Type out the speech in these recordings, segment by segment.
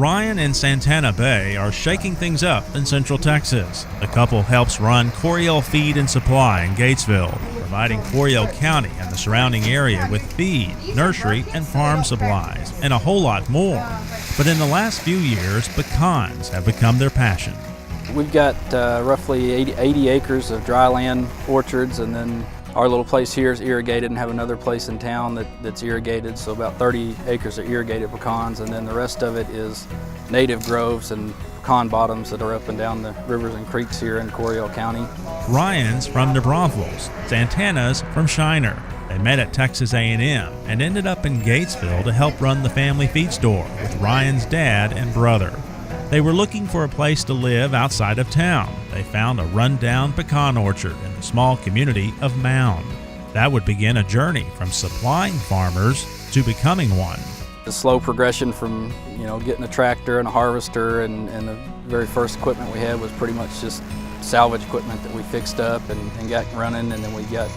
Ryan and Santanna Bay are shaking things up in Central Texas. The couple helps run Coryell Feed and Supply in Gatesville, providing Coryell County and the surrounding area with feed, nursery, and farm supplies, and a whole lot more. But in the last few years, pecans have become their passion. We've got roughly 80 acres of dry land orchards, and then our little place here is irrigated and have another place in town that's irrigated, so about 30 acres are irrigated pecans, and then the rest of it is native groves and pecan bottoms that are up and down the rivers and creeks here in Coryell County. Ryan's from New Braunfels, Santanna's from Shiner. They met at Texas A&M and ended up in Gatesville to help run the family feed store with Ryan's dad and brother. They were looking for a place to live outside of town. They found a rundown pecan orchard in the small community of Mound. That would begin a journey from supplying farmers to becoming one. The slow progression from getting a tractor and a harvester, and the very first equipment we had was pretty much just salvage equipment that we fixed up and got running, and then we got,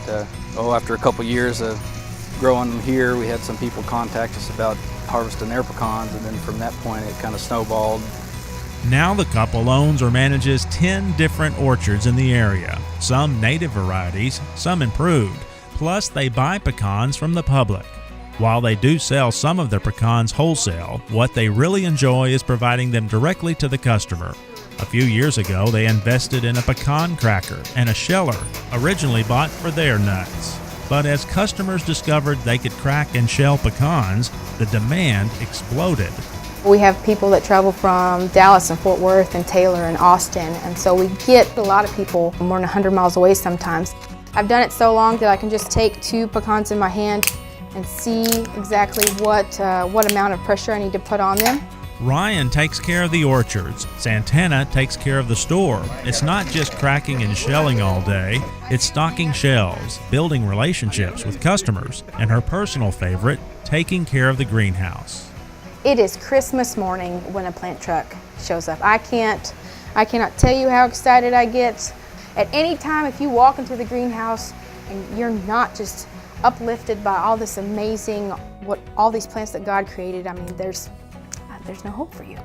after a couple years of growing them here, we had some people contact us about harvesting their pecans, and then from that point it kind of snowballed. Now the couple owns or manages 10 different orchards in the area, some native varieties, some improved, plus they buy pecans from the public. While they do sell some of their pecans wholesale, what they really enjoy is providing them directly to the customer. A few years ago, they invested in a pecan cracker and a sheller, originally bought for their nuts. But as customers discovered they could crack and shell pecans, the demand exploded. We have people that travel from Dallas and Fort Worth and Taylor and Austin, and so we get a lot of people more than 100 miles away sometimes. I've done it so long that I can just take 2 pecans in my hand and see exactly what amount of pressure I need to put on them. Ryan takes care of the orchards. Santanna takes care of the store. It's not just cracking and shelling all day, it's stocking shelves, building relationships with customers, and her personal favorite, taking care of the greenhouse. It is Christmas morning when a plant truck shows up. I cannot tell you how excited I get. At any time, if you walk into the greenhouse and you're not just uplifted by all this amazing, all these plants that God created, I mean, there's no hope for you,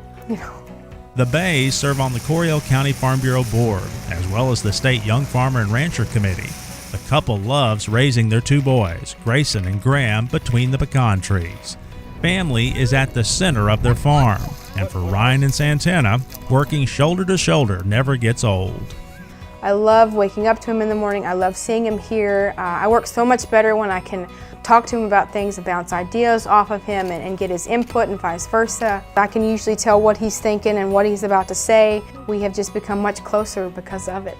The Bays serve on the Coryell County Farm Bureau Board, as well as the State Young Farmer and Rancher Committee. The couple loves raising their 2 boys, Grayson and Graham, between the pecan trees. Family is at the center of their farm, and for Ryan and Santanna, working shoulder to shoulder never gets old. I love waking up to him in the morning. I love seeing him here. I work so much better when I can talk to him about things and bounce ideas off of him and get his input and vice versa. I can usually tell what he's thinking and what he's about to say. We have just become much closer because of it.